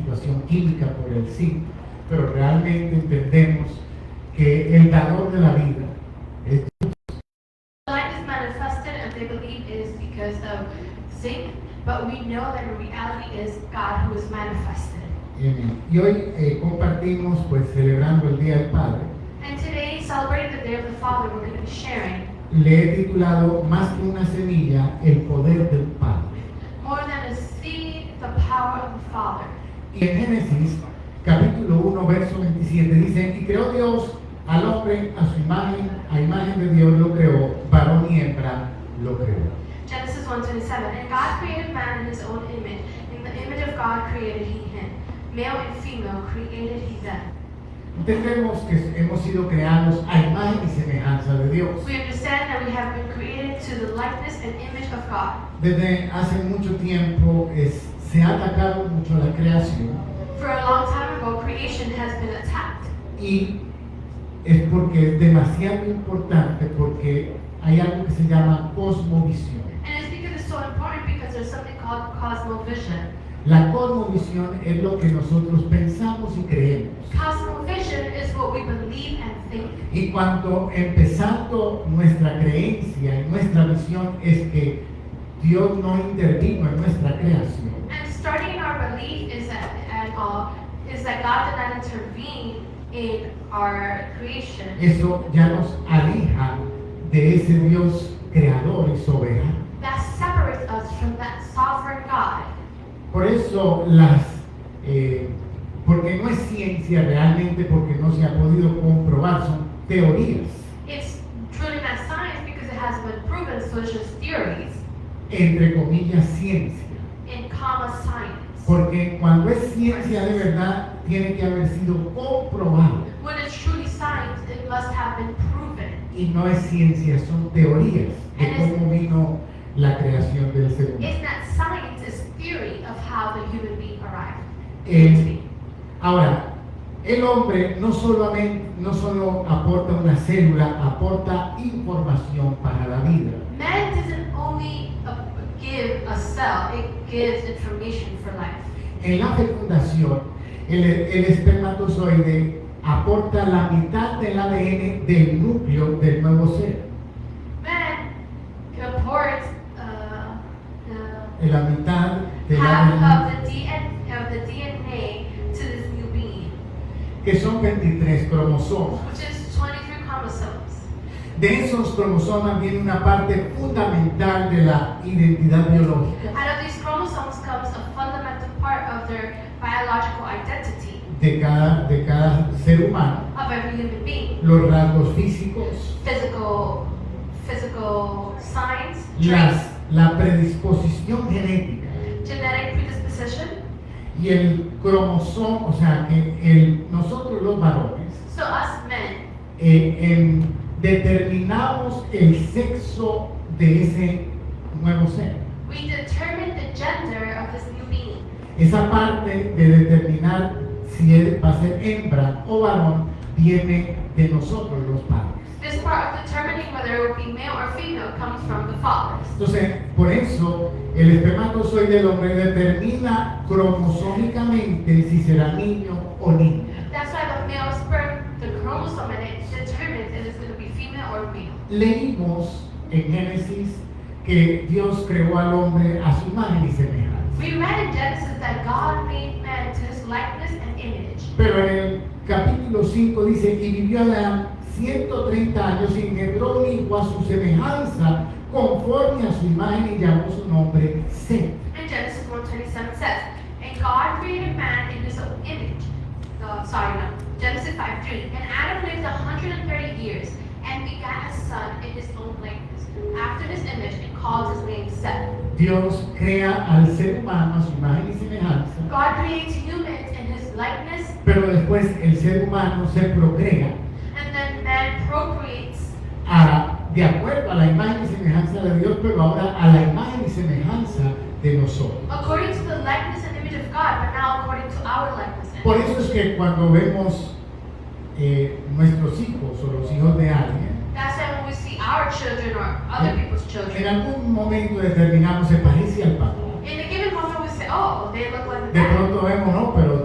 situación química por el zinc, pero realmente entendemos que el dador de la vida es Light is manifested and they believe it is because of zinc, but we know that in reality it is God who is manifested. Y hoy compartimos, pues celebrando el Día del Padre, And today, celebrating the Day of the Father, we're going to be sharing le he titulado Más que una semilla, el poder del Padre. more than a seed, the power of the Father. Y en Génesis, capítulo 1, verso 27, dice, y creó Dios al hombre a su imagen, a imagen de Dios lo creó, varón y hembra lo creó. Genesis 1:27. And God created man in his own image. In the image of God created he him. Male and female created he them. Entendemos que hemos sido creados a imagen y semejanza de Dios. We understand that we have been created to the likeness and image of God. Desde hace mucho tiempo se ha atacado mucho la creación For a long time ago, creation has been attacked. y es porque es demasiado importante, porque hay algo que se llama cosmovisión. And it's because it's so important because there's something called cosmovision. La cosmovisión es lo que nosotros pensamos y creemos. Cosmovision is what we believe and think. Y cuando empezando nuestra creencia y nuestra visión es que Dios no intervino en nuestra creación, And starting in our belief is that God did not intervene in our creation. eso ya nos aleja de ese Dios creador y soberano. That separates us from that sovereign God. Por eso porque no es ciencia realmente, porque no se ha podido comprobar, son teorías, It's truly not science because it hasn't been proven, so it's just theories, entre comillas ciencia. in comma science. Porque cuando es ciencia de verdad, tiene que haber sido comprobado. When it's truly science, it must have been proven. Y no es ciencia, son teorías de And it's- cómo vino la creación del ser humano. It's not science, it's theory of how the human being arrived. Ahora, el hombre no solo aporta una célula, aporta información para la vida. Man doesn't only give a cell, it gives information for life. En la fecundación, el espermatozoide aporta la mitad del ADN del núcleo del nuevo ser. Man apports La mitad del half ADN, of the DNA to this new being, que son 23 cromosomas. which is 23 chromosomes. De esos cromosomas viene una parte fundamental de la identidad biológica Out of these chromosomes comes a fundamental part of their biological identity de cada ser humano. of every human being. Los rasgos físicos, Physical signs, traits, la predisposición genética genetic predisposition. y el cromosoma, o sea, que nosotros los varones So us men, determinamos el sexo de ese nuevo ser. we determine the gender of this new being. Esa parte de determinar si va a ser hembra o varón viene de nosotros los padres. This part of determining whether it will be male or female comes from the fathers. Entonces, por eso el espermatozoide del hombre determina cromosómicamente si será niño o niña. That's why the male sperm, the chromosome in it, determines if it's going to be female or male. Leímos en Génesis que Dios creó al hombre a su imagen y semejanza. We read in Genesis that God made man to his likeness and image. Pero en el capítulo 5 dice, y vivió Adán 130 años y engendró un hijo a su semejanza, conforme a su imagen, y llamó su nombre Set. And Genesis 1:27 says, and God created man in his own image. Genesis 5:3. And Adam lived 130 years and begat a son in his own likeness, after his image, and called his name Seth. Dios crea al ser humano a su imagen y semejanza, God creates humans in his likeness, pero después el ser humano se procrea and then man procreates de acuerdo a la imagen y semejanza de Dios, pero ahora a la imagen y semejanza de nosotros. according to the likeness and image of God, but now according to our likeness and Por image. eso es que cuando vemos nuestros hijos o los hijos de alguien, That's why when we see our children or other people's en children, algún momento determinado se parece al papá. in a given moment we say, oh, they look like the De dad. pronto vemos, no, pero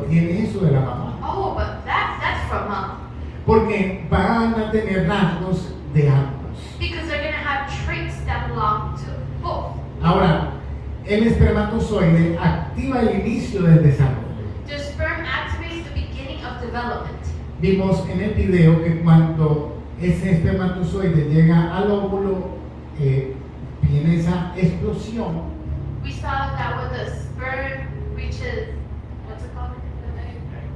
porque van a tener rasgos de ambos. Because they're going to have traits that belong to both. Ahora, el espermatozoide activa el inicio del desarrollo. The sperm activates the beginning of development. Vimos en el video que cuando ese espermatozoide llega al óvulo, viene esa explosión We saw that when the sperm reaches, what's it called?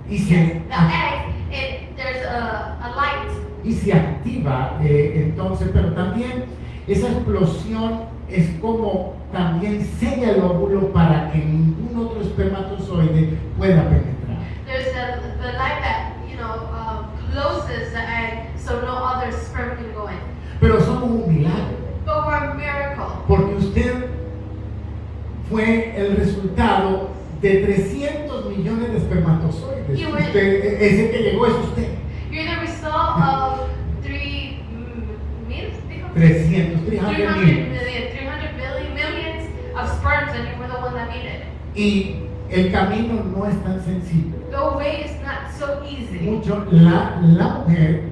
y se, The egg, there's a light. y se activa entonces, pero también esa explosión es como también sella el óvulo para que ningún otro espermatozoide pueda penetrar. There's the light that, closes the egg so no other sperm can go in. Pero somos un milagro, But we're a miracle. porque usted fue el resultado de 300 millones de espermatozoides. You were- Usted, ese que llegó es usted. You're the result of 300 300 mil. millions of sperms, and you were the one that made it. Y el camino no es tan sencillo. The way is not so easy. Mucho, la mujer,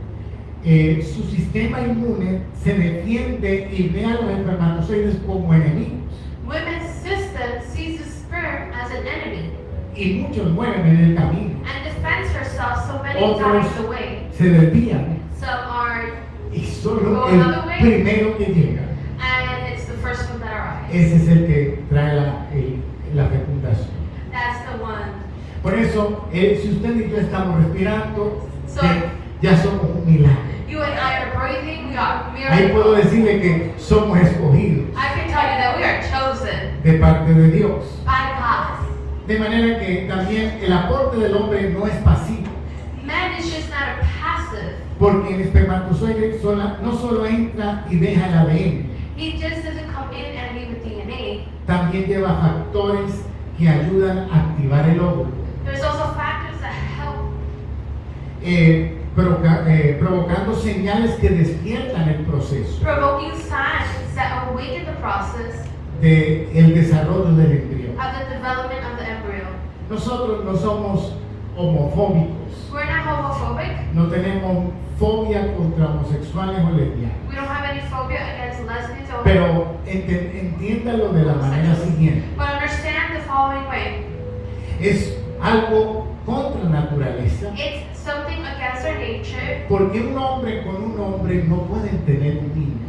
su sistema inmune se defiende y ve a los espermatozoides como enemigos. Women's system sees the sperm as an enemy Y muchos mueren en el camino. and defends herself so many Otros times away. se desvían Some are, y solo Go el another way. primero que llega, and it's the first one that arrives. ese es el que trae la fecundación. That's the one. Por eso, si usted y yo estamos respirando, So- ya somos un milagro. You and I are breathing, we are Ahí puedo miracles. decirle que somos escogidos I can tell you that we are chosen de parte de Dios. by God. De manera que también el aporte del hombre no es pasivo, Man is just not a passive. porque el espermatozoide no solo entra y deja el ADN, He just doesn't come in and leave a DNA. también lleva factores que ayudan a activar el óvulo, There's also factors that help, provocando señales que despiertan el proceso provoking signs that awaken the process del desarrollo del embrión. of the development of the embryo. Nosotros no somos homofóbicos, We're not homophobic. no tenemos fobia contra homosexuales o lesbianas. We don't have any phobia against lesbians or Pero entiéndalo de la manera siguiente. But understand the following way. Es algo contra naturaleza, It's something against our nature. porque un hombre con un hombre no pueden tener un niño.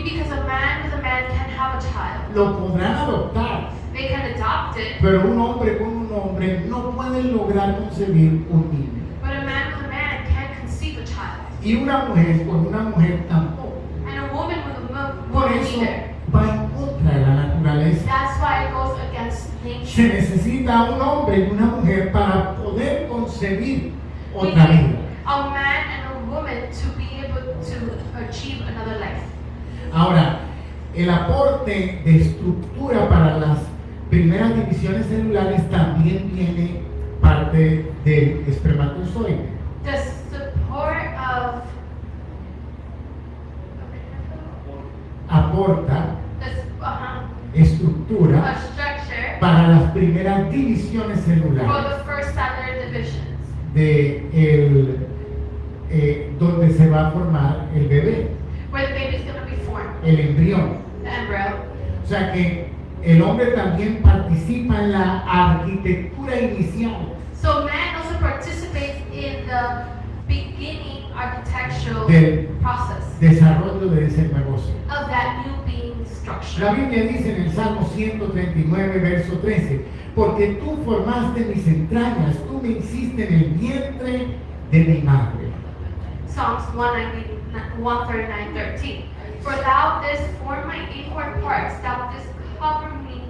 Because a man with a man can have a child. Lo podrán adoptar, They can adopt it. pero un hombre con un hombre no pueden lograr concebir un niño. But a man with a man can conceive a child. Y una mujer con una mujer tampoco. And a woman with a Por woman eso either. va en contra de la naturaleza. That's why it goes against Se nature. necesita un hombre y una mujer para poder concebir otra We need vida. a man and a woman to be able to achieve another life. Ahora, el aporte de estructura para las primeras divisiones celulares también tiene parte del espermatozoide. The support of Aporta the estructura a structure para las primeras divisiones for celulares the first cellular divisions, donde se va a formar el bebé, where the baby is going to be formed, el embrión. the embryo. O sea que el hombre también participa en la arquitectura inicial So man also participates in the beginning architectural del process desarrollo de ese nuevo ser. of that new being structure. La Biblia dice en el Salmo 139, verso 13, porque tú formaste mis entrañas, tú me hiciste en el vientre de mi madre. Psalms 139:13. For thou didst form my inward parts, thou didst cover me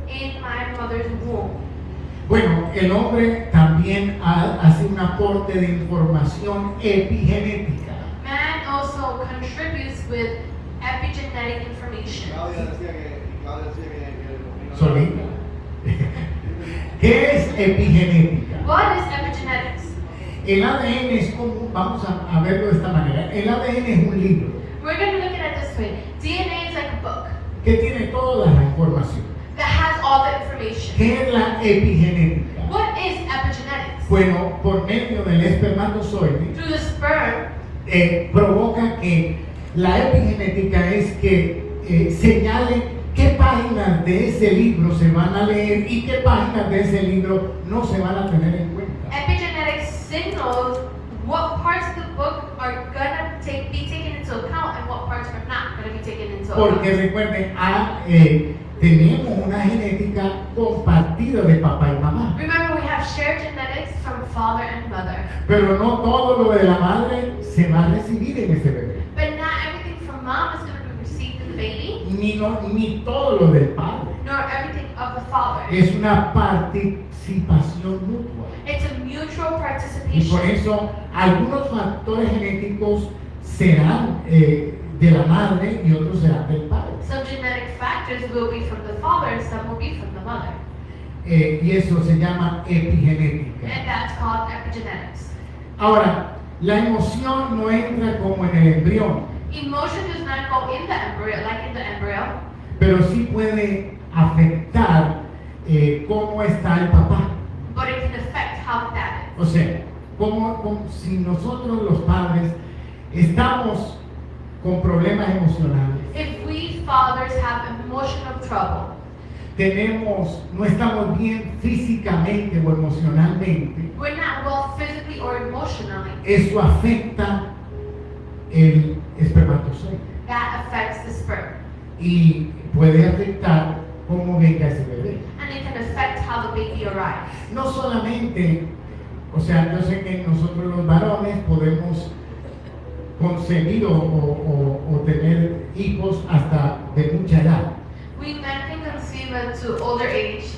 in my mother's womb. Bueno, el hombre también hace un aporte de información epigenética. Man also contributes with epigenetic information. Claudia decía que Solita. ¿Qué es epigenética? What is epigenetics? El ADN es como, vamos a verlo de esta manera, el ADN es un libro We're going to look at it this way. DNA is like a book que tiene toda la información. that has all the information. ¿Qué es la epigenética? What is epigenetics? bueno, por medio del espermatozoide, through the sperm, provoca que la epigenética es que señale qué páginas de ese libro se van a leer y qué páginas de ese libro no se van a tener en cuenta. epigenetics signals what parts of the book are gonna be taken into account and what parts are not gonna be taken into Porque account. recuerden, tenemos una genética compartida de papá y mamá, Remember, we have shared genetics from father and mother, pero no todo lo de la madre se va a recibir en ese bebé, but not everything from mom is gonna be received in the baby, ni todo lo del padre. nor everything of the father. Es una participación mutua. It's a mutual Y por participation. eso algunos factores genéticos serán de la madre y otros serán del padre. Some genetic factors will be from the father, some will be from the mother. Y eso se llama epigenética. And that's called epigenetics. Ahora, la emoción no entra como en el embrión, Emotion does not go in the embryo, like in the embryo, pero sí puede afectar cómo está el papá. but it can affect how the dad is. O sea, como si nosotros los padres estamos con problemas emocionales, If we fathers have emotional trouble, no estamos bien físicamente o emocionalmente, we're not well physically or emotionally, eso afecta el espermatozoide that affects the sperm. y puede afectar cómo venga ese bebé. And it can affect how the baby arrives. No solamente, o sea, yo sé que nosotros los varones podemos concebir o tener hijos hasta de mucha edad. We men can conceive at to older age.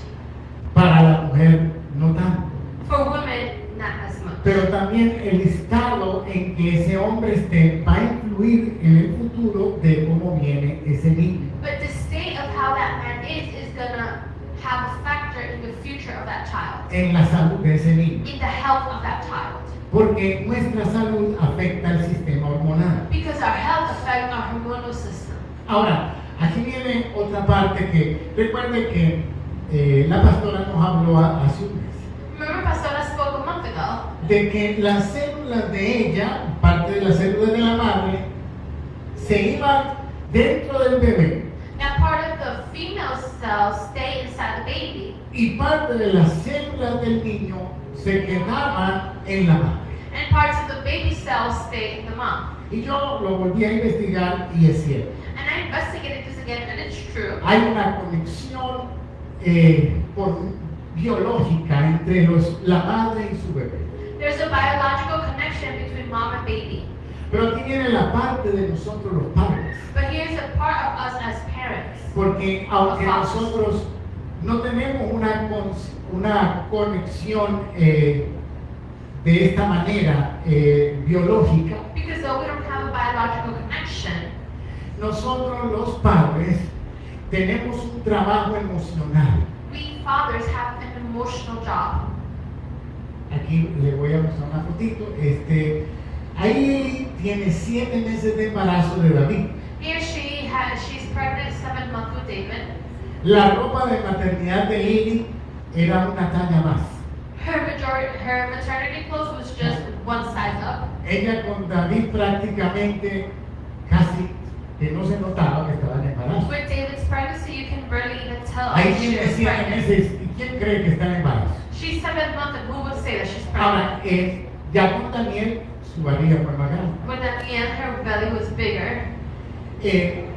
Para la mujer no tanto. For women, not as much. Pero también el estado en que ese hombre esté va a influir en el futuro de cómo viene ese niño. But the state of how that man is gonna have a factor in the future of that child, En la salud de ese niño. in the health of that child. Porque nuestra salud afecta al sistema hormonal. Because our health affects our hormonal system. Ahora, aquí viene otra parte que recuerde que la pastora nos habló hace un mes. Remember, Pastora spoke a month ago De que las células de ella, parte de las células de la madre, se iban dentro del bebé that part of the female cells stay inside the baby, y parte de las células del niño se quedaban en la madre. and parts of the baby cells stay in the mom. Y yo lo volví a investigar y es cierto. And I investigated this again, and it's true. Hay una conexión biológica entre la madre y su bebé. There's a biological connection between mom and baby. Pero aquí viene la parte de nosotros los padres. But here's a part of us as parents. Porque aunque nosotros no tenemos una conexión de esta manera biológica, Because though we don't have a biological connection, nosotros los padres tenemos un trabajo emocional. we fathers have an emotional job. Aquí le voy a mostrar una fotito. Ahí tiene 7 meses de embarazo de David. Here she's pregnant 7 months with David. La ropa de maternidad de Lily era una talla más. Her maternity clothes was just one size up. Ella con David prácticamente casi que no se notaba que estaba en embarazo. With David's pregnancy, you can barely even tell Ahí she tiene was 7 pregnant. meses. ¿Y quién cree que está en embarazo? She's 7 months, and who would say that she's Ahora, pregnant? ya con Daniel su barriga fue más grande. When at the end her belly was bigger.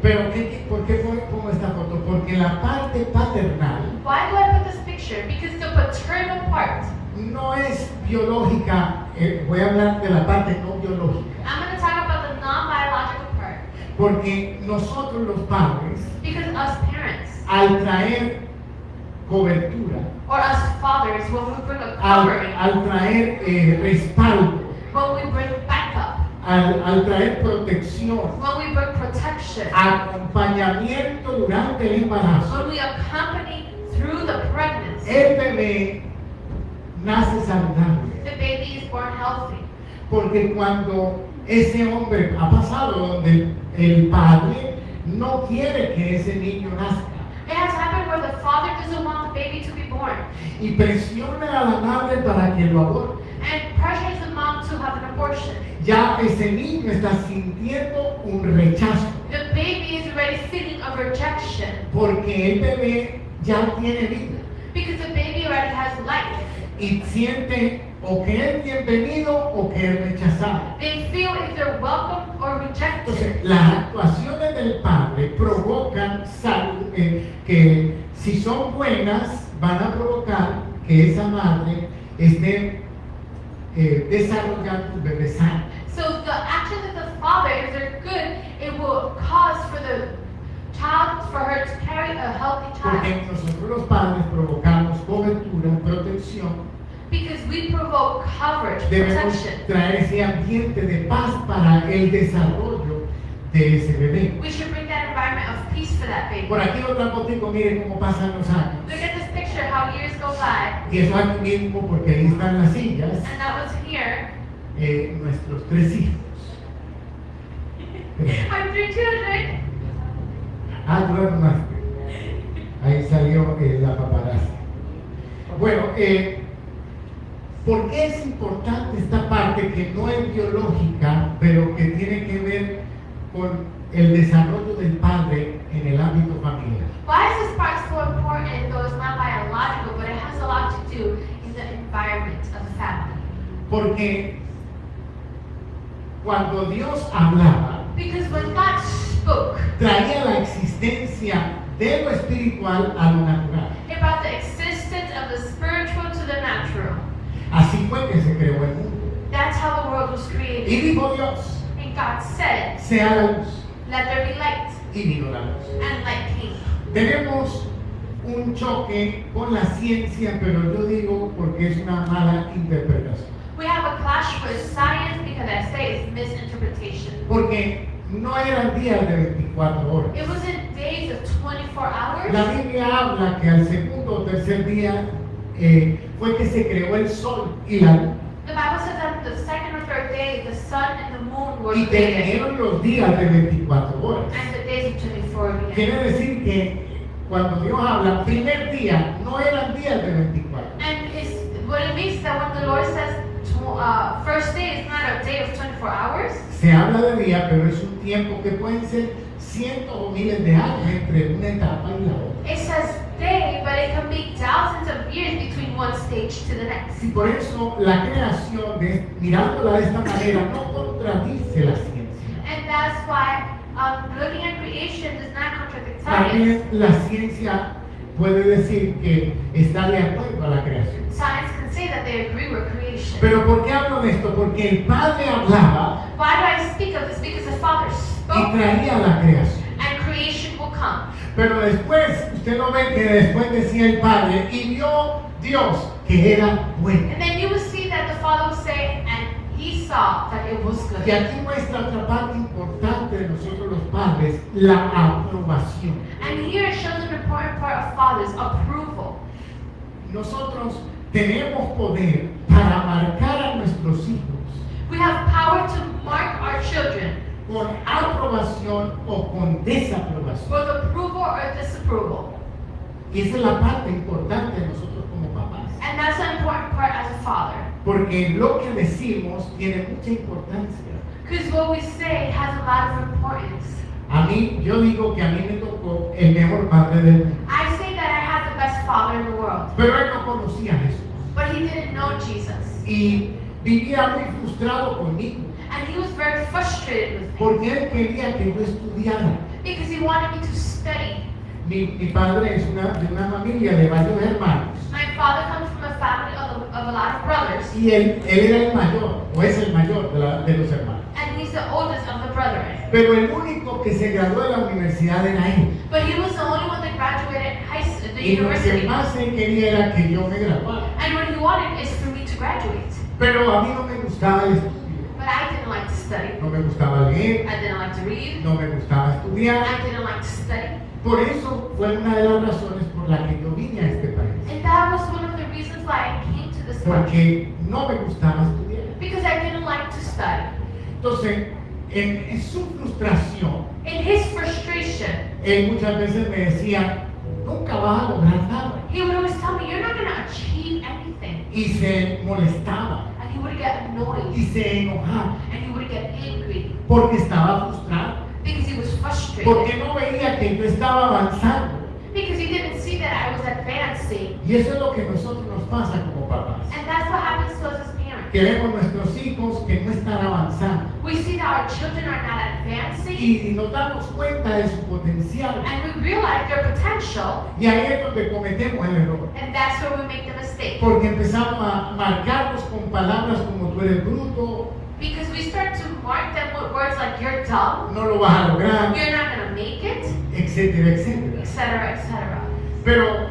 Pero ¿por qué pongo esta foto? Porque la parte paternal Why do I put this picture? Because the paternal part, no es biológica. Voy a hablar de la parte no biológica. I'm going to talk about the non-biological part. Porque nosotros los padres, Because us parents, al traer cobertura, or us fathers, when we bring a covering, al traer respaldo, when we bring backup, al traer protección, when we bring protection, acompañamiento durante el embarazo, when we accompany through the pregnancy, el bebé nace saludable. the baby is born healthy. Porque cuando ese hombre ha pasado donde el padre no quiere que ese niño nazca, It has happened where the father doesn't want the baby to be born. y presiona a la madre para que lo aborte. And pressures the mom to have an abortion. Ya ese niño está sintiendo un rechazo, The baby is already feeling a rejection porque el bebé ya tiene vida because the baby already has life. y siente o que es bienvenido o que es rechazado. They feel if they're welcome or rejected. Entonces, las actuaciones del padre provocan que si son buenas, van a provocar que esa madre esté desarrollando un bebé sano. So the actions of the father, if they're good, it will cause for the child, for her to carry a healthy child. Porque nosotros los padres provocamos cobertura, protección. Because we provoke coverage, Debemos protection. traer ese ambiente de paz para el desarrollo de ese bebé. We should bring that environment of peace for that baby. Por aquí otra fotico, miren cómo pasan los años. Look at this picture, how years go by. Y eso aquí mismo porque ahí están las sillas, And that was here. nuestros 3 hijos. Our 3 children. Ah, tú armaste. Ahí salió la paparazzi. Bueno, ¿por qué es importante esta parte que no es biológica, pero que tiene que ver con el desarrollo del padre en el ámbito familiar? Why is this part so important, though it's not biological, but it has a lot to do in the environment of the family? Porque cuando Dios hablaba, Because when God spoke, traía la existencia de lo espiritual a lo natural. it brought the existence of the spiritual to the natural. Así fue que se creó el mundo. That's how the world was Y created. dijo Dios, And God said, sea la luz. let there be light. Y vino la luz. And light came. Tenemos un choque con la ciencia, pero yo digo porque es una mala interpretación. We have a clash with science because I say it's misinterpretation. Porque no eran días de 24 horas. It wasn't days of 24 hours. La Biblia habla que al segundo o tercer día fue que se creó el sol y la luna. The Bible says that the second or third day, the sun and the moon were Y created. tenieron los días de 24 horas. And the days of 24 began. Quiere decir que cuando Dios habla, primer día, no eran días de 24. And what it means is that when the Lord says first day is not a day of 24 hours. Se habla de día, pero es un tiempo que pueden ser cientos o miles de años entre una etapa y la otra. It says day, but it can be thousands of years between one stage to the next. Y por eso la creación, mirándola de esta manera, no contradice la ciencia. And that's why looking at creation does not contradict También science. la ciencia puede decir que está de acuerdo a la creación. Science can say that they agree with creation. Pero ¿por qué hablo de esto? Porque el Padre hablaba Why do I speak of this? Because the Father y spoke traía la creación. and creation will come. Pero después, usted no ve que después decía el Padre, y vio Dios que era bueno. And then you will see that the Father will say, and he saw that it was Y good. aquí muestra otra parte importante de nosotros los padres, la aprobación. And here it shows an important part of Father's approval. Nosotros tenemos poder para marcar a nuestros hijos We have power to mark our children con aprobación o con desaprobación. with approval or disapproval. Y esa es la parte importante de nosotros como papás. And that's an important part as a father. Porque lo que decimos tiene mucha importancia. Because what we say has a lot of importance. A mí, yo digo que a mí me tocó el mejor padre del mundo. I say that I had the best father in the world, Pero él no conocía a Jesús. but he didn't know Jesus. Y vivía muy frustrado conmigo. And he was very frustrated with me Porque él quería que yo estudiara. because he wanted me to study. Mi padre es de una familia de varios hermanos. My father comes from a family of a lot of brothers, Y él era el mayor, o es el mayor de los hermanos. and he's the oldest of the brethren. Pero el único que se graduó de la universidad era él. But he was the only one that graduated high school, the Y lo que university. más él quería era que yo me graduara. And what he wanted is for me to graduate. Pero a mí no me gustaba el estudio. But I didn't like to study. No me gustaba leer, I didn't like to read. no me gustaba estudiar. I didn't like to study. Por eso fue una de las razones por las que yo vine a este país. And that was one of the reasons why I came to this country. Porque no me gustaba estudiar. Because I didn't like to study. Entonces, en su frustración, In his frustration, él muchas veces me decía, nunca vas a lograr nada. He would always tell me, you're not going to achieve anything. Y se molestaba And he would get annoyed. y se enojaba And he would get angry. porque estaba frustrado, Because he was frustrated. porque no veía que yo estaba avanzando. Because he didn't see that I was advancing. Y eso es lo que a nosotros nos pasa como papás. And that's what happens to us as parents. Que vemos nuestros hijos que no están avanzando We see that our children are not advancing. y nos damos cuenta de su potencial. And we realize their potential. Y ahí es donde cometemos el error. And that's where we make the mistake. Porque empezamos a marcarlos con palabras como tú eres bruto, Because we start to mark them with words like you're dumb, no lo vas a lograr, you're not going to make it, etcétera, etcétera. etc., etc. Pero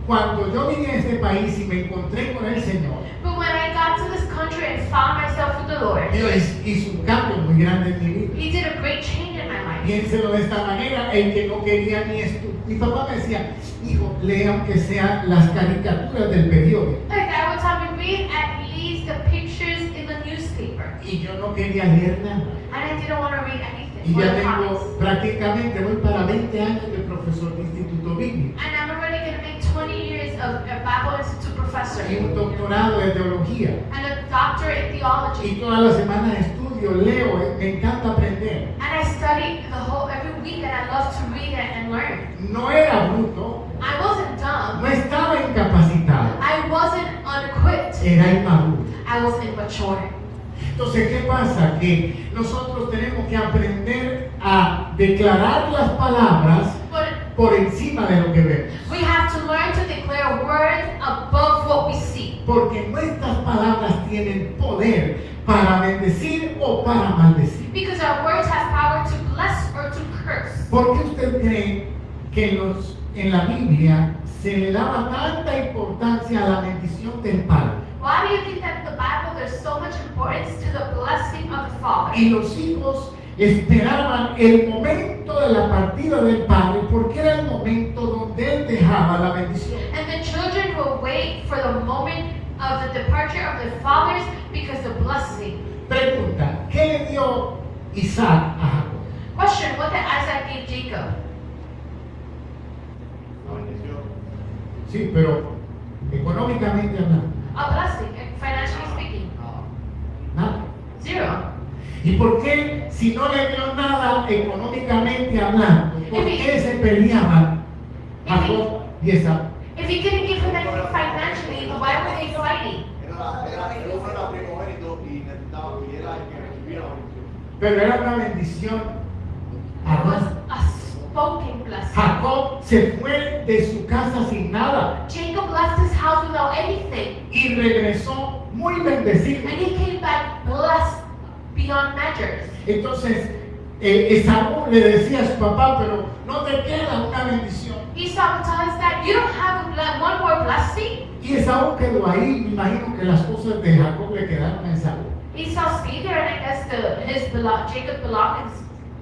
cuando yo vine a este país y me encontré con el Señor, But when I got to this country and found myself with the Lord, Dios hizo un cambio muy grande en mi vida. He did a great change in my life. Piénselo de esta manera, el que no quería ni esto. Mi papá me decía, hijo, lea aunque sean las caricaturas del periódico. Like I would tell me, read at least the pictures in the newspaper. Y yo no quería leer nada. And I didn't want to read anything. Y or ya the tengo comics. prácticamente, voy para 20 años de profesor de instituto bíblico. And I'm already going to make 20 years of a Bible Institute professor. Y un doctorado de teología. And a doctorate in Y theology. todas las semanas estudio, leo, me encanta aprender. And I study every week and I love to read it and learn. No era bruto, I wasn't dumb. no estaba incapacitado, I wasn't unequipped. era inmaduro. I was immature. Entonces, ¿qué pasa? Que nosotros tenemos que aprender a declarar las palabras But por encima de lo que vemos. we have to learn to declare words above what we see. Porque nuestras palabras tienen poder para bendecir o para maldecir. Because our words have power to bless or to curse. ¿Por qué usted cree que en la Biblia se le daba tanta importancia a la bendición del Padre? Why do you think that in the Bible there's so much importance to the blessing of the Father? Y los hijos esperaban el momento de la partida del Padre porque era el momento donde Él dejaba la bendición. And the children will wait for the moment of the departure of their fathers because the blessing. Pregunta, ¿qué le dio Isaac a Jacob? Question, what did Isaac give Jacob? La bendición. Sí, pero económicamente hablando, A blessing, financially speaking. nada. Zero. ¿Y por qué, si no le dio nada económicamente hablando, por qué se peleaban Jacob y Esaú? If he didn't give him anything financially, why were they fighting? Uno era primogénito y necesitaba y era el que recibía la bendición. Pero era una bendición. It was Además, a spoken blessing. Jacob se fue de su casa sin nada Jacob left his house without anything, y regresó muy bendecido. and he came back blessed beyond measures. Entonces, Esaú le decía a su papá, pero no te queda una bendición. Esau would tell his dad, you don't have one more blessing? Y Esaú quedó ahí. Me imagino que las cosas de Jacob le quedaron a Esaú. Esau stayed there, and I guess Jacob's belongings,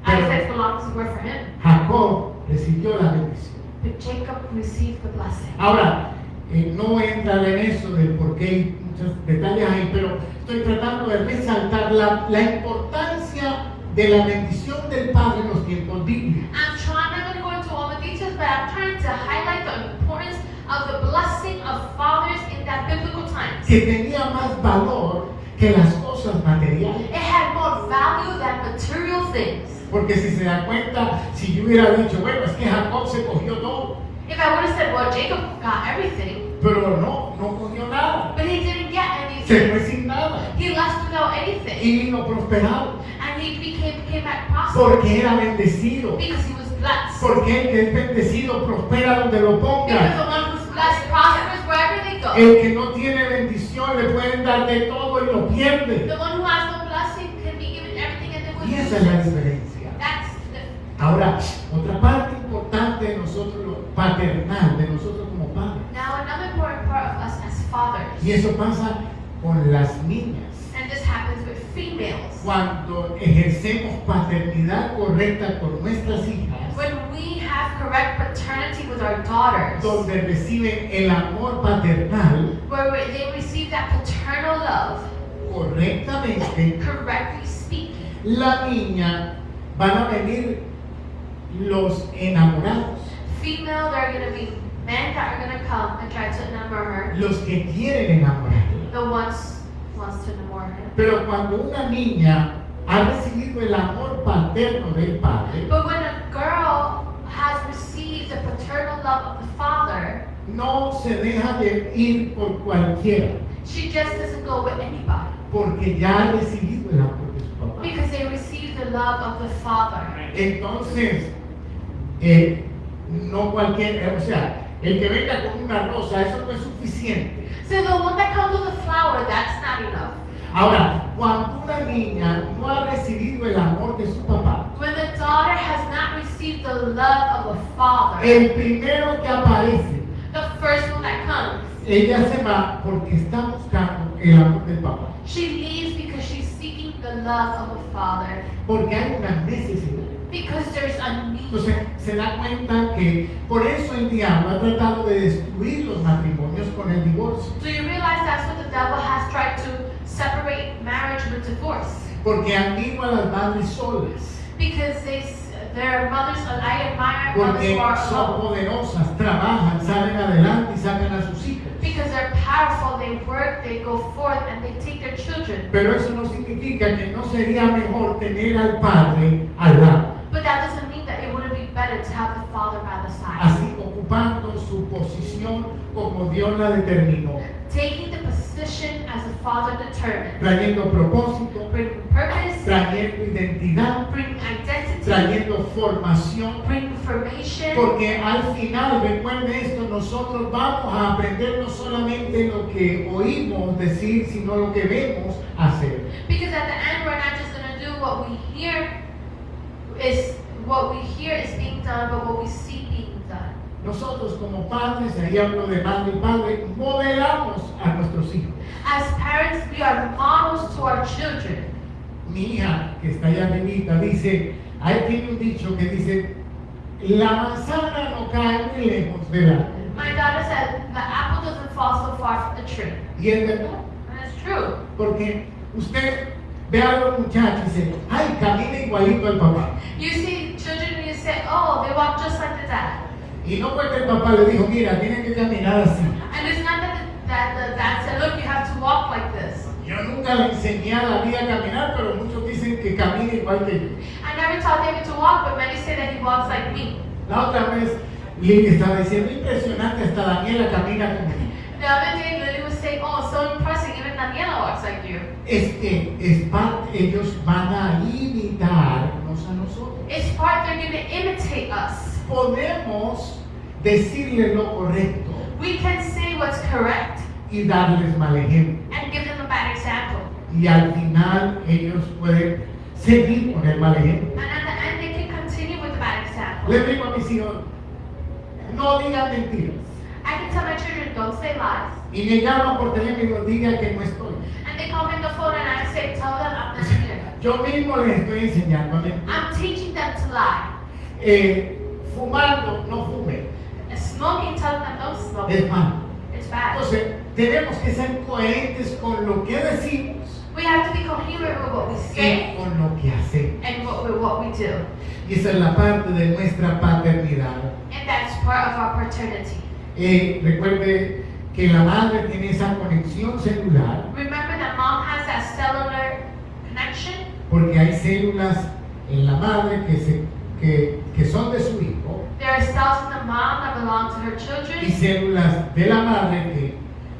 Isaac's belongings were for him. Jacob recibió la bendición. But Jacob received the blessing. Ahora, no voy a entrar en eso del por qué hay muchos detalles ahí, pero estoy tratando de resaltar la importancia de la bendición del Padre en los tiempos bíblicos. I'm not going to go into all the details, but I'm trying to highlight the importance of the blessing of fathers in that biblical times. Que tenía más valor que las cosas materiales. It had more value than material things. Porque si se da cuenta, si yo hubiera dicho, bueno, es que Jacob se cogió todo, If I would have said, well, Jacob got everything, pero no cogió nada. but he didn't get Se anything. fue sin nada He left without anything. y vino prosperado And he came back prosperous porque era bendecido. because he was blessed. Porque el que es bendecido prospera donde lo Because the ponga. one who's blessed prospers wherever they go. El que no tiene bendición le pueden dar de todo y lo pierde. The one who has no blessing can be given everything and then will Y lose esa es la it. diferencia. That's the Ahora, otra parte importante de nosotros, lo paternal, de nosotros como padres. now another important part of us as fathers, Y eso pasa con las niñas. and this happens with females. Cuando ejercemos paternidad correcta con nuestras hijas, When we have correct paternity with our daughters, donde reciben el amor paternal where they receive that paternal love, correctamente, correctly speaking, la niña van a venir los enamorados. female, there are going to be men that are going to come and try to enamor her. los que quieren enamorarla. The ones wants to enamor her. Pero cuando una niña ha recibido el amor paterno del padre, But when a girl has received the paternal love of the father, no se deja de ir por cualquiera, she just doesn't go with anybody porque ya ha recibido el amor de su papá. because they received the love of the father. Entonces, no cualquier, o sea, el que venga con una rosa, eso no es suficiente. So the one that comes with a flower, that's not enough. Ahora, cuando una niña no ha recibido el amor de su papá, When the daughter has not received the love of the father, el primero que aparece, the first one that comes, ella se va porque está buscando el amor del papá, she leaves because she's seeking the love of the father, porque hay una necesidad. because there's a need. Entonces se da cuenta que por eso el diablo ha tratado de destruir los matrimonios con el divorcio, So you realize that's what the devil has tried to separate marriage with divorce. porque admiro a las madres solas, Because their mothers, I admire mothers porque who are son alone. poderosas, trabajan, salen adelante y sacan a sus hijos. Because they're powerful, they work, they go forth, and they take their children. Pero eso no significa que no sería mejor tener al padre al lado, But that doesn't mean that it wouldn't be better to have the father by the side. así ocupando su posición como Dios la determinó, Taking the position as the father determined. trayendo propósito, Bring purpose, trayendo identidad, bring identity, trayendo formación, bring information. porque al final, recuerde esto, nosotros vamos a aprender no solamente lo que oímos decir, sino lo que vemos hacer. Because at the end, we're not just going to do what we hear is being done, but what we see being done. Nosotros como padres, ahí hablo de madre y padre, modelamos a nuestros hijos. As parents, we are models to our children. Mi hija, que está allá arribita, dice, ahí tiene un dicho que dice, la manzana no cae muy lejos del árbol. My daughter said, the apple doesn't fall so far from the tree. Y es verdad, And it's true. porque usted ve a los muchachos y dice, ay, camina igualito al papá. You see children and you say, oh, they walk just like the dad. Y no porque el papá le dijo, mira, tienen que caminar así. And it's not that the dad said, look, you have to walk like this. Yo nunca le enseñé a la vida a caminar, pero muchos dicen que camina igual que yo. I never taught David to walk, but many say that he walks like me. La otra vez, Lili estaba diciendo, impresionante, hasta Daniela camina como yo. The other day, Lily was saying, oh, so impressive, even Daniela walks like you. Es que es parte, ellos van a imitarnos a nosotros. It's part they're going to imitate us. Podemos decirles lo correcto We can say what's correct y darles mal ejemplo. and give them a bad example. Y al final ellos pueden seguir con el mal ejemplo. And at the end, they can continue with the bad example. Les digo a mis hijos, no digan mentiras. I can tell my children, don't say lies. Y me llaman por teléfono y digo, diga que no estoy. And they call me on the phone and I say, tell them I'm not here. Yo mismo les estoy enseñando a mentir. I'm teaching them to lie. Fumando, no fume. And smoking, tell them don't smoke. Es malo. It's bad. Entonces, tenemos que ser coherentes con lo que decimos We have to be coherent with what we y say con lo que hacemos. and what we do. Y esa es la parte de nuestra paternidad. And that's part of our paternity. Recuerde que la madre tiene esa conexión celular Remember that mom has that cellular connection porque hay células en la madre que son de su hijo There are cells in the mom that belong to her y children, células de la madre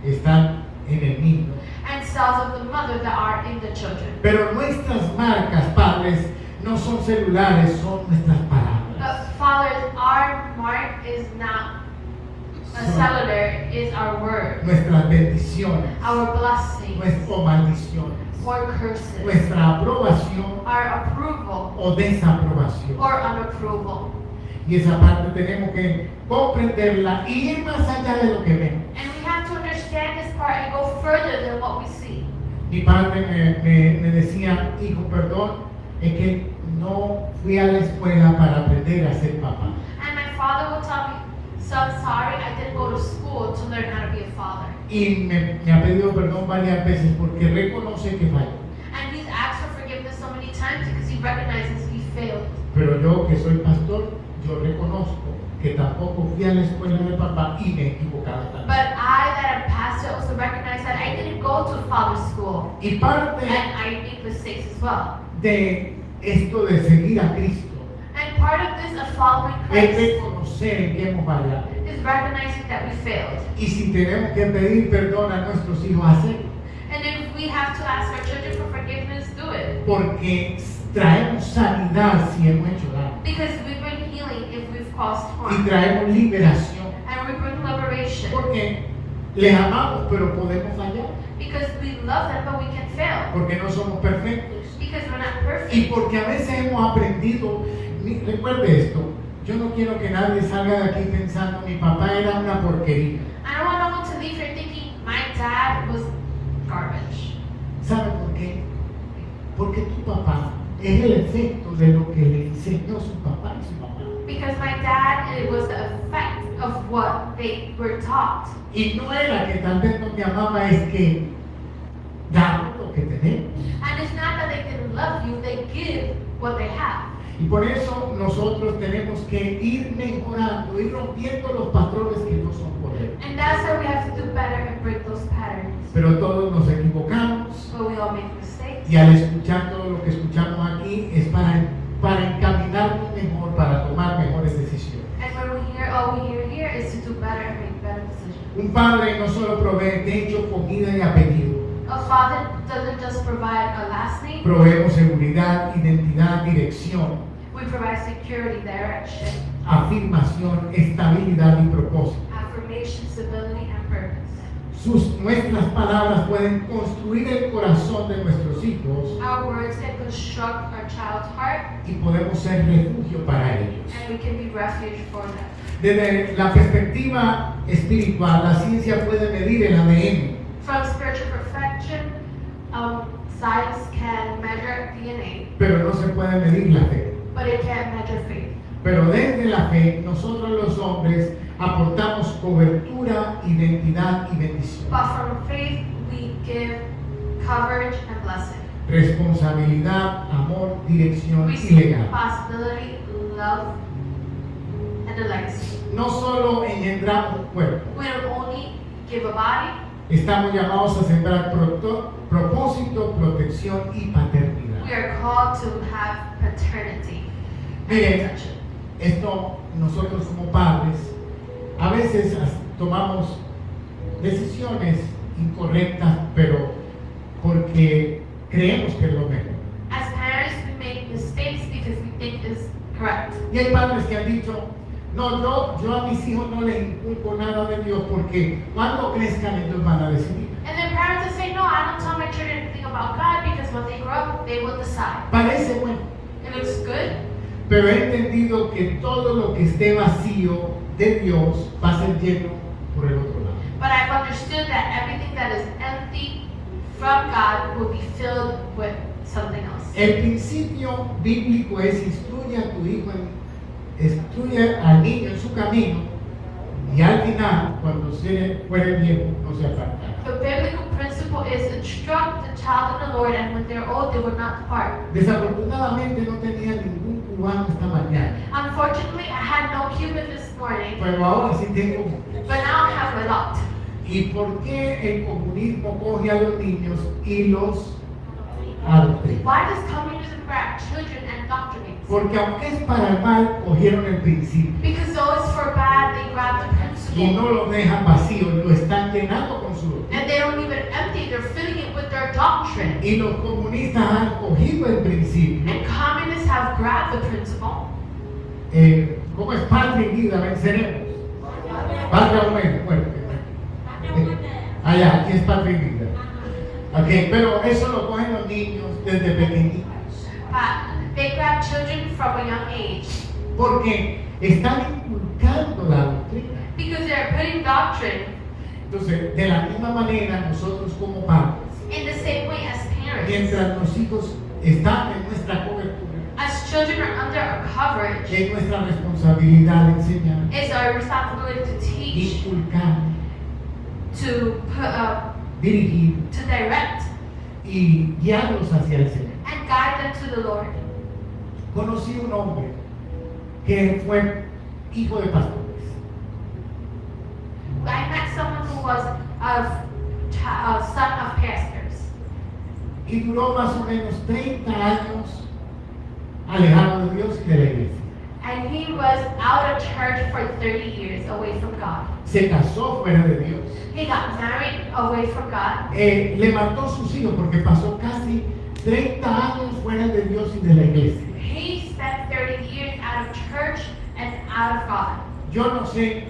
que están en el niño. and cells of the mother that are in the children. Pero nuestras marcas, padres, no son celulares, son nuestras palabras. But fathers, our mark is not a cellular, is our word, Nuestras bendiciones, our blessings, o maldiciones, or curses, nuestra aprobación our approval, o desaprobación. or unapproval. Y esa parte tenemos que comprenderla y ir más allá de lo que vemos. And we have to understand this part and go further than what we see. Mi padre me decía, hijo, perdón, es que no fui a la escuela para aprender a ser papá. And my father would tell me, son, sorry, I didn't go to school to learn how to be a father. Y me ha pedido perdón varias veces porque reconoce que falló. And he's asked for forgiveness so many times because he recognizes he failed. Pero yo que soy pastor, yo reconozco que tampoco fui a la escuela de papá y me he equivocado también. But I, that am pastor, also recognize that I didn't go to father's school. Y parte And I make mistakes as well. de esto de seguir a Cristo And part of this of following es Christ reconocer en que hemos fallado. is recognizing that we failed. Y si tenemos que pedir perdón a nuestros hijos, hacerlo. And if we have to ask our children for forgiveness, do it. Porque traemos sanidad si hemos hecho daño. Because we bring healing if we've caused Y harm. traemos liberación. And we bring liberation. Porque les amamos, pero podemos fallar. Because we love them, but we can fail. Porque no somos perfectos. Because we're not Y perfect. porque a veces hemos aprendido, recuerde esto, yo no quiero que nadie salga de aquí pensando mi papá era una porquería. I don't want no one to leave here thinking my dad was garbage. ¿Sabe por qué? Porque tu papá es el efecto de lo que le enseñó su papá y su mamá. Because my dad, it was the effect of what they were taught. Y no era que tal vez no te amaba, es que damos lo que tenemos. And it's not that they didn't love you, they give what they have. Y por eso nosotros tenemos que ir mejorando, ir rompiendo los patrones que no son correctos. And that's why we have to do better and break those patterns. Pero todos nos equivocamos But we all make mistakes. y al escuchar todo lo que escuchamos aquí es para encaminarnos mejor, para tomar mejores decisiones. And when we hear all we hear here is to do better and make better decisions. Un padre no solo provee techo, comida y apellido, A father doesn't just provide a last name, proveemos seguridad, identidad, dirección, we provide security, direction, afirmación, estabilidad y propósito. affirmation, stability, and purpose. Nuestras palabras pueden construir el corazón de nuestros hijos Our words can construct our child's heart, y podemos ser refugio para ellos. and we can be refuge for them. Desde la perspectiva espiritual, la ciencia puede medir el ADN, From spiritual perfection, science can measure DNA, pero no se puede medir la fe. but it can't measure faith. Pero desde la fe, nosotros los hombres aportamos cobertura, identidad y bendición. But from faith, we give coverage and blessing. Responsabilidad, amor, dirección y legado. Responsibility, love, and a legacy. No solo engendramos un cuerpo, We don't only give a body, estamos llamados a sembrar propósito, protección y paternidad. we are called to have paternity and Miren, protection. esto nosotros como padres a veces tomamos decisiones incorrectas, pero porque creemos que es lo mejor. As parents, we make mistakes because we think it's correct. Y hay padres que han dicho, no, yo a mis hijos no les inculco nada de Dios porque cuando crezcan ellos van a decidir. And then parents will say, no, I don't tell my children anything about God because when they grow up, they will decide. Parece bueno, It looks good, pero he entendido que todo lo que esté vacío de Dios va a ser lleno por el otro lado. but I've understood that everything that is empty from God will be filled with something else. El principio bíblico es instruye a tu hijo, instruye al niño en su camino y al final, cuando fuere viejo, no se apartará. The biblical principle is instruct the child in the Lord, and when they're old, they will not depart. Desafortunadamente no tenía ningún cubano esta mañana, Unfortunately, I had no Cuban this morning, pero ahora sí tengo. but now I have a lot. ¿Y por qué el comunismo coge a los niños y los adoctrina? Why does communism grab children and indoctrinate? Porque aunque es para el mal, cogieron el principio Because though it's for bad, they grab the y principle. no lo dejan vacío, lo están llenando con su doctrina. And they don't leave it empty, they're filling it with their doctrine. Y los comunistas han cogido el principio. And communists have grabbed the principle. ¿Cómo es patria y vida? Venceremos. Patria o muerte. Allá, aquí es patria y vida. Ok, pero eso lo cogen los niños desde pequeñitos. They grab children from a young age Porque están inculcando la doctrina. because they're putting doctrine Entonces, de la misma manera, nosotros como padres, in the same way as parents. mientras los hijos están en nuestra cobertura, As children are under our coverage, es nuestra responsabilidad enseñar, it's our responsibility to teach, inculcar, to dirigir direct, y guiarlos hacia el Señor. and guide them to the Lord. Conocí un hombre que fue hijo de pastores. I met someone who was a son of pastors. Y duró más o menos 30 años alejado de Dios y de la iglesia. And he was out of church for 30 years away from God. Se casó fuera de Dios. He got married away from God. Le mató sus hijos porque pasó casi 30 años fuera de Dios y de la iglesia. He spent 30 years out of church and out of God. Yo no sé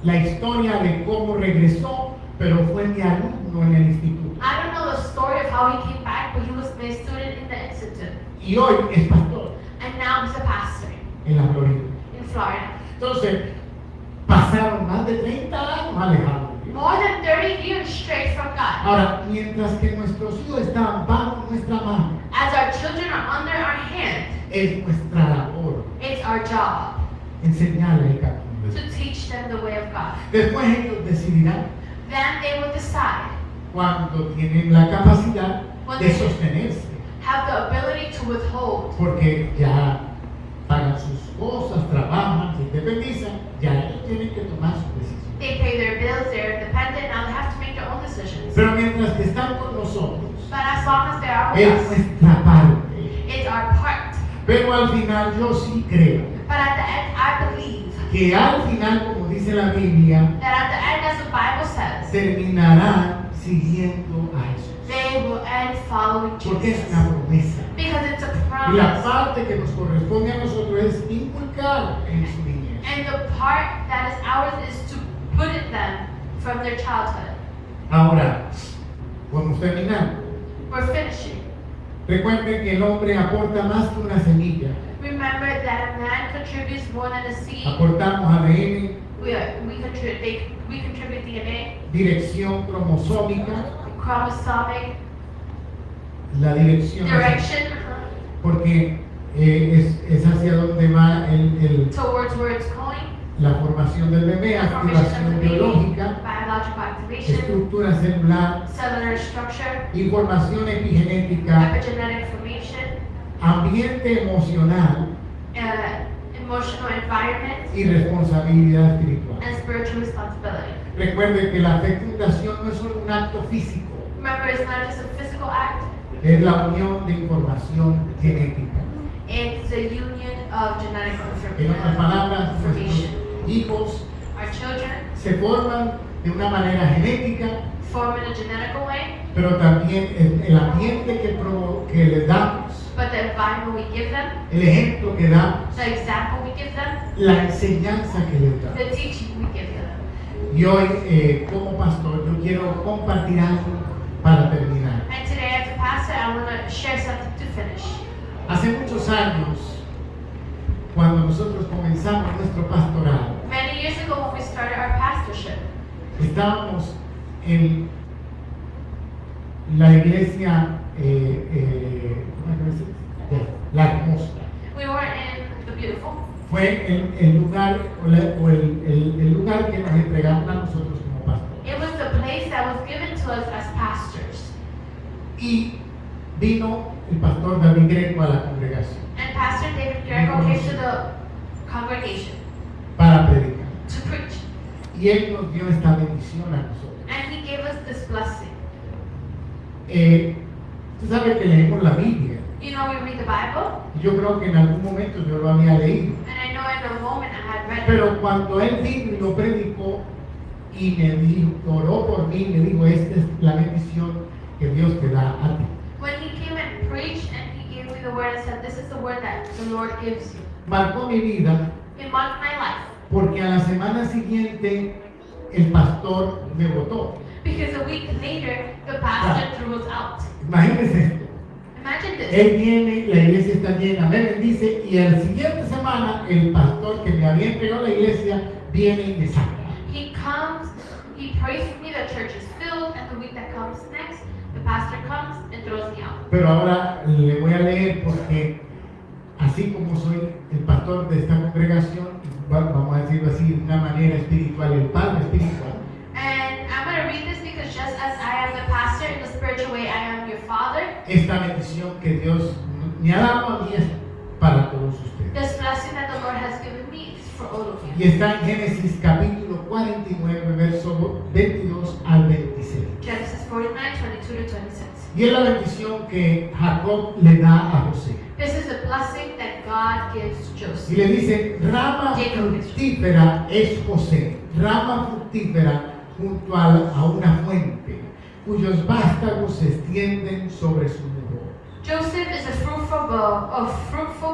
la historia de cómo regresó, pero fue mi alumno en el instituto. I don't know the story of how he came back, but he was my student in the institute. Y hoy es pastor And now he's a pastor en la Florida. in Florida. Entonces, pasaron más de 30 años alejados de Dios. More than 30 years straight from God. Ahora, mientras que nuestros hijos están bajo nuestra mano, As our children are under our hand, es nuestra labor it's our job enseñarles el camino de to Dios. teach them the way of God. Después ellos decidirán Then they will decide, cuando tienen la capacidad de sostenerse, have the ability to withhold. porque ya pagan sus cosas, trabajan, se independizan, ya ellos tienen que tomar sus decisiones. They pay their bills, they're independent, now they have to make their own decisions. Pero mientras que están con nosotros, But as long as they are with es us, nuestra parte. it's our part. Pero al final yo sí creo But at the end, I believe que al final, como dice la Biblia, that at the end, as the Bible says, terminarán siguiendo a Jesús. they will end following Porque es Jesus. una promesa. Because it's a Y la promise. parte que nos corresponde a nosotros es inculcar en su niñez. And the part that is ours is to put in them from their childhood. Ahora, vamos terminando. We're finishing. Recuerden que el hombre aporta más que una semilla. Remember that a man contributes more than a seed. Aportamos ADN, We contribute DNA, dirección cromosómica, chromosomic, la dirección, direction porque es hacia donde va towards where it's going, la formación del bebé, formation of activación the baby, biológica, biological activation, estructura celular, cellular structure, información epigenética, epigenetic formation, ambiente emocional emotional environment, y responsabilidad espiritual. and spiritual responsibility. Recuerden que la fecundación no es solo un acto físico, Remember, it's not just a physical act, es la unión de información genética. it's the union of genetic En otras palabras, information. nuestros hijos Our children se forman de una manera genética, form in a genetical way, pero también el ambiente que les damos, but the environment we give them, el ejemplo que damos, the example we give them, la enseñanza que les damos. the teaching we give them. Y hoy, como pastor, yo quiero compartir algo para terminar. And today, as a pastor, I want to share something to finish. Hace muchos años, cuando nosotros comenzamos nuestro pastorado, Many years ago, when we started our pastorship, estábamos en la iglesia, ¿cómo se dice? La Hermosa. we were in the Beautiful. Fue el lugar el lugar que nos entregaron a nosotros como pastores. It was the place that was given to us as pastors. Y vino el pastor David Greco a la congregación And Pastor David Greco came to the congregation para predicar. to preach. Y él nos dio esta bendición a nosotros. And he gave us this blessing. Tú sabes que leemos la Biblia. You know, we read the Bible, Y yo creo que en algún momento yo lo había leído. and I know in a moment I had read it. Pero cuando él vino y lo predicó y me dijo, oró por mí, me dijo, esta es la bendición que Dios te da a ti. When he came and preached and he gave me the word and said, this is the word that the Lord gives you. Marcó mi vida It marked my life. porque a la semana siguiente el pastor me votó. Because a week later, the pastor threw us out. Imagínense esto. Imagine this. Él viene, la iglesia está llena, me bendice y a la siguiente semana el pastor que me había entregado la iglesia viene y me saca. He comes, he prays for me, the church is filled, and the week that comes next, the pastor comes and throws me out. Pero ahora le voy a leer porque así como soy el pastor de esta congregación, vamos a decirlo así, de una manera espiritual, el padre espiritual, And I'm going to read this because just as I am the pastor, in the spiritual way, I am your father. esta bendición que Dios me ha dado a mí es para todos ustedes. This blessing that the Lord has given me is for all of Y you. está en Génesis capítulo 49, verso 22 al 26. Genesis 49, 22 to 26. Y es la bendición que Jacob le da a José. This is the blessing that God gives Y Joseph. le dice, rama fructífera es José, rama fructífera junto a una fuente, cuyos vástagos se extienden sobre su muro. Joseph is a fruitful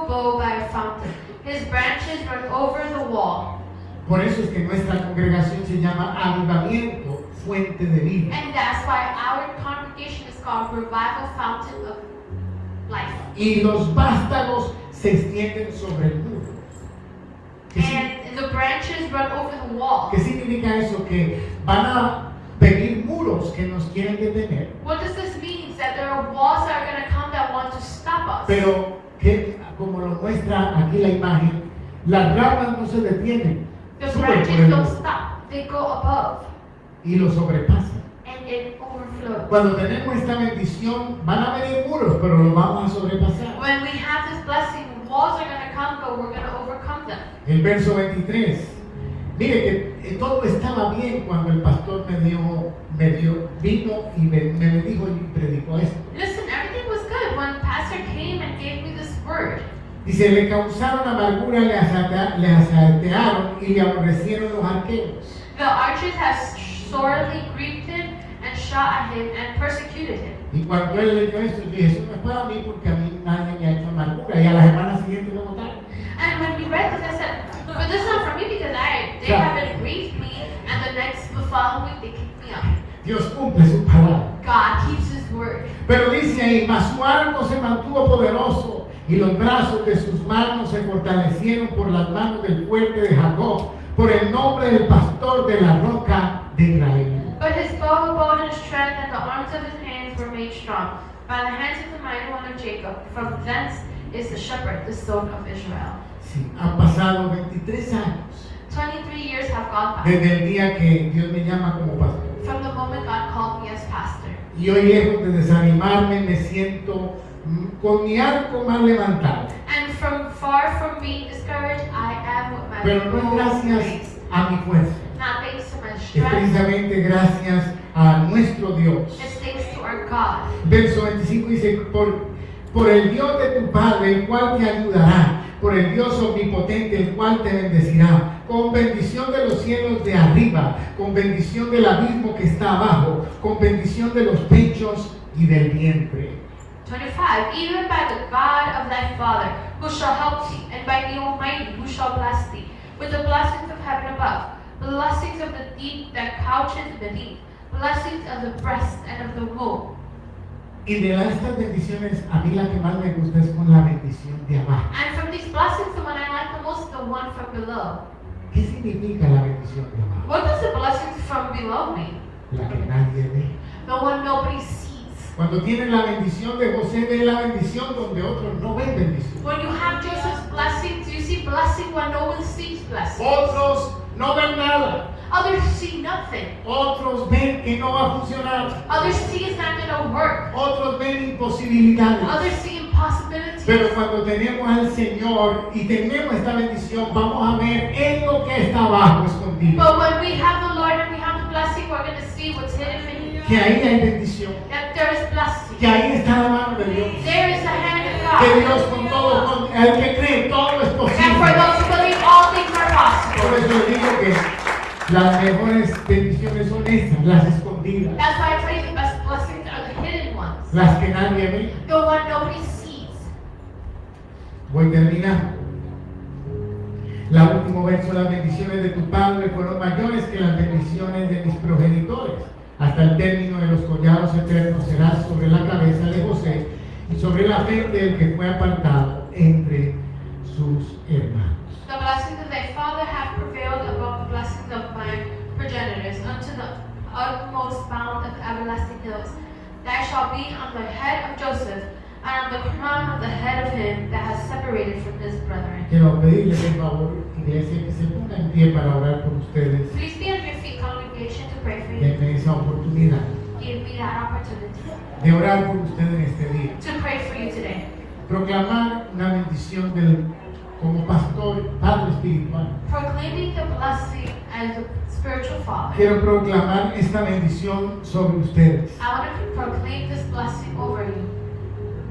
bough by a fountain. His branches run over the wall. Por eso es que nuestra congregación se llama Avivamiento, Fuente de Vida. And that's why our congregation is called Revival Fountain of Life. Y los vástagos se extienden sobre el muro. ¿Qué, And the branches run over the wall. qué significa eso? Que van a venir muros que nos quieren detener, What does this mean? That there are walls that are going to come that want to stop us. pero que, como lo muestra aquí la imagen, las ramas no se detienen, The suben por branches el don't muro stop. They go above. y lo sobrepasan. And it overflows. Cuando tenemos esta bendición, van a venir muros, pero los vamos a sobrepasar. When we have this blessing, walls are going to come, but we're going to overcome them. El verso 23. Mire que todo estaba bien cuando el pastor vino y me dijo y predicó esto. Listen, everything was good when Pastor came and gave me this word. Dice, le causaron amargura, le asaltearon y le aborrecieron los arqueros. The archers have sorely grieved him and shot at him and persecuted him. Y cuando él leyó esto, yo dije, eso no es para mí porque a mí nadie me ha hecho amargura. Y a la semana siguiente lo mataron. And when he read this, I said, but this is not for me because they Yeah. haven't grieved me, and the following week they kicked me out. Dios cumple su palabra. God keeps his word. Pero dice ahí, mas su arco se mantuvo poderoso y los brazos de sus manos se fortalecieron por las manos del fuerte de Jacob, por el nombre del pastor de la roca de Israel. But his bow abode in strength, and the arms of his hands were made strong by the hands of the mighty one of Jacob. From thence is the shepherd, the stone of Israel. Sí, han pasado 23 años 23 years have gone by desde el día que Dios me llama como pastor. from the moment God called me as pastor. Y hoy, lejos de desanimarme, me siento con mi arco más levantado. And far from being discouraged, I am with my Pero no es bow gracias raised. a mi fuerza, Not thanks to my es strength, precisamente gracias a nuestro Dios. it's thanks to our God. Verso 25 dice, por el Dios de tu Padre, el cual te ayudará, por el Dios omnipotente, el cual te bendecirá, con bendición de los cielos de arriba, con bendición del abismo que está abajo, con bendición de los pechos y del vientre. 25. Even by the God of thy father, who shall help thee, and by the Almighty, who shall bless thee, with the blessings of heaven above, blessings of the deep that couches beneath, blessings of the breast and of the womb. Y de estas bendiciones, a mí la que más me gusta es con la bendición de abajo. And from these blessings, the one I like the most is the one from below. ¿Qué significa la bendición de abajo? What does the blessings from below mean? La que nadie ve. The one nobody sees. Cuando tienen la bendición de José, ven la bendición donde otros no ven bendición. When you have Joseph's blessings, you see blessing when no one sees blessing. Otros no ven nada. Others see nothing. Otros ven que no va a funcionar. Others see it's not going to work. Otros ven imposibilidades. Others see impossibilities. Pero cuando tenemos al Señor y tenemos esta bendición, vamos a ver en lo que está abajo escondido. But when we have the Lord and we have the blessing, we're going to see what's hidden in you. Que ahí hay bendición. That there is blessing. Que ahí está la mano de Dios. There is the hand of Que God. Dios con todo, con el que cree, todo es And for posible. those who believe, all things are Por possible. eso digo que las mejores bendiciones son estas, las escondidas, That's why I tell you the best blessings are the hidden ones. las que nadie ve. The one nobody sees. Voy terminando. La último verso, las bendiciones de tu Padre fueron mayores que las bendiciones de mis progenitores. Hasta el término de los collados eternos será sobre la cabeza de José y sobre la frente del que fue apartado entre sus hermanos. The blessings of thy father have prevailed above the blessings of my progenitors unto the utmost bound of everlasting hills. That shall be on the head of Joseph, and on the crown of the head of him that has separated from his brethren. Quiero pedirle por favor, iglesia, que se ponga en pie para orar por ustedes. Please be on your feet, congregation, to pray for you. Denme esa oportunidad Give me that opportunity de orar por ustedes en este día. to pray for you today. Proclamar una bendición del como pastor, padre espiritual, proclaiming the blessing as a spiritual father, quiero proclamar esta bendición sobre ustedes. I want to proclaim this blessing over you.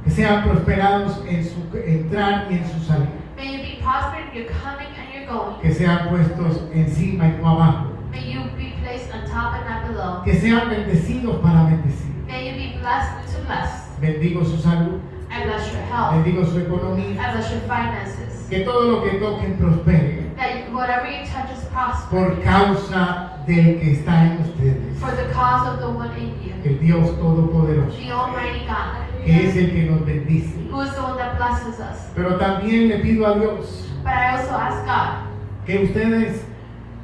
Que sean prosperados en su entrar y en su salir. May you be prospered in your coming and your going. Que sean puestos encima y no abajo. May you be placed on top and not below. Que sean bendecidos para bendecir. May you be blessed to bless. Bendigo su salud. I bless your health. Bendigo su economía. I bless your finances. Que todo lo que toquen prospere. That whatever you touch is prosper. Por causa del que está en ustedes. For the cause of the one in you. El Dios Todopoderoso. The Almighty God. Que es el que nos bendice. Who is the one that blesses us. Pero también le pido a Dios But I also ask God que ustedes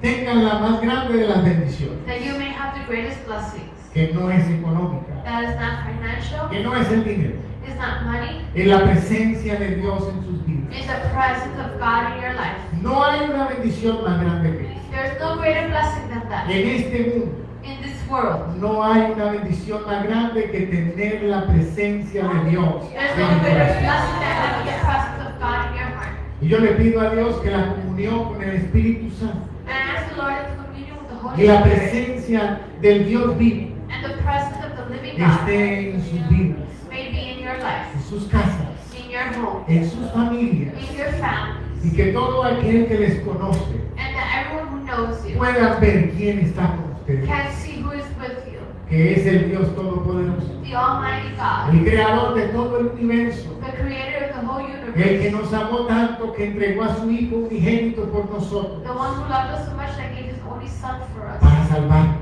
tengan la más grande de las bendiciones. that you may have the greatest blessings. Que no es económica. That is not financial. Que no es el dinero. It's not money. Es la presencia de Dios en sus vidas. It's the presence of God in your life. No hay una bendición más grande que esta. There's no greater blessing than that. En este mundo In this world, no hay una bendición más grande que tener la presencia de Dios there's en no mi greater corazón. blessing than having the presence of God in your heart. Y yo le pido a Dios que la comunión con el Espíritu Santo And I ask the Lord in communion with the Holy y la Spirit presencia del Dios vivo and the presence of the living God esté en sus vidas, may be in your life, en sus casas, in your home, en sus familias, in your families, y que todo aquel que les conoce and that everyone who knows you pueda ver quién está con ustedes, can see who is with you, que es el Dios Todopoderoso, the Almighty God, el creador de todo el universo, the creator of the whole el que universe, nos amó tanto que entregó a su Hijo unigénito por nosotros the one who loved us so much that gave his only Son for us para salvarnos,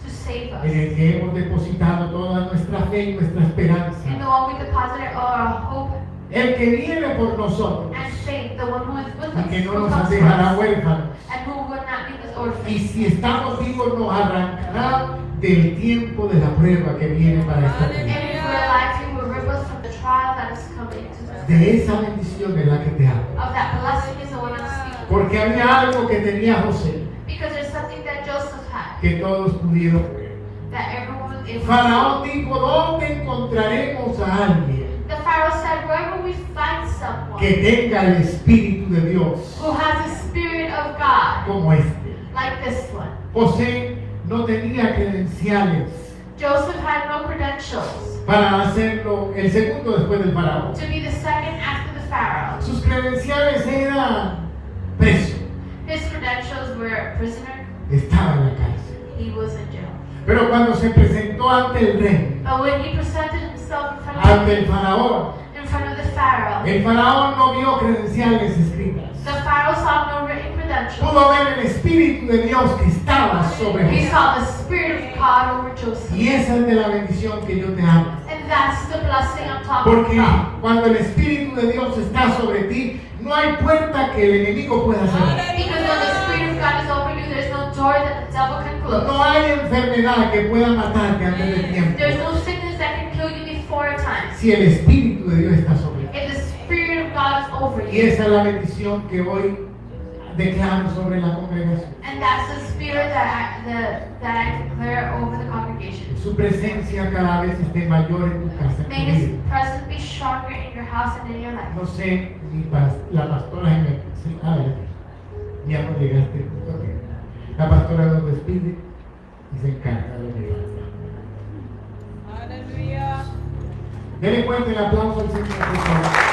to save us, en el que hemos depositado toda nuestra fe y nuestra in esperanza, the one we deposited our hope el que viene por nosotros and faith, the one who is with y us, que no who nos comes for dejará us, huérfanos. and who would not leave us Y orphans. si estamos vivos nos arrancará del tiempo de la prueba que viene para esta And vida. if we're alive, he will rip us from the trial that is coming to us. De esa bendición es la que te hablo. Of that blessing is the one I'm speaking. Porque había algo que tenía José Because there's something that Joseph had que todos pudieron ver. that everyone was able to Faraón dijo, ¿dónde encontraremos a alguien see. The Pharaoh said, where will we find someone que tenga el Espíritu de Dios who has the Spirit of God como este? like this one? José no tenía credenciales Joseph had no credentials para hacerlo el segundo después del faraón. to be the second after the Pharaoh. Sus credenciales eran preso, His credentials were prisoner, estaba en la cárcel. he was in jail. Pero cuando se presentó ante el rey, But when he presented himself in front of ante el faraón, the Pharaoh, el faraón no vio credenciales escritas. the Pharaoh saw no written credentials. Pudo ver el Espíritu de Dios que estaba sobre He José. saw the Spirit of God over Joseph. Y esa es de la bendición que yo te hablo. And that's the blessing I'm talking Porque about. cuando el Espíritu de Dios está sobre ti, no hay puerta que el enemigo pueda cerrar. Because when the Spirit of God is over you, there's no door that the devil can close. No hay enfermedad que pueda matarte antes de tiempo. There's no sickness that can kill you before time. Si el Espíritu de Dios está sobre ti. If the Spirit of God is over Y you. esa es la bendición que hoy declaro sobre la congregación. And that's the Spirit that I declare over the congregation. Su presencia cada vez esté mayor en tu casa. en tu May His vida. presence be stronger in your house and in your life. No sé, la pastora ya no llegaste. Ok. La pastora nos despide y se encarga de lo que falta. Aleluya. Denle fuerte el aplauso al Señor, por favor.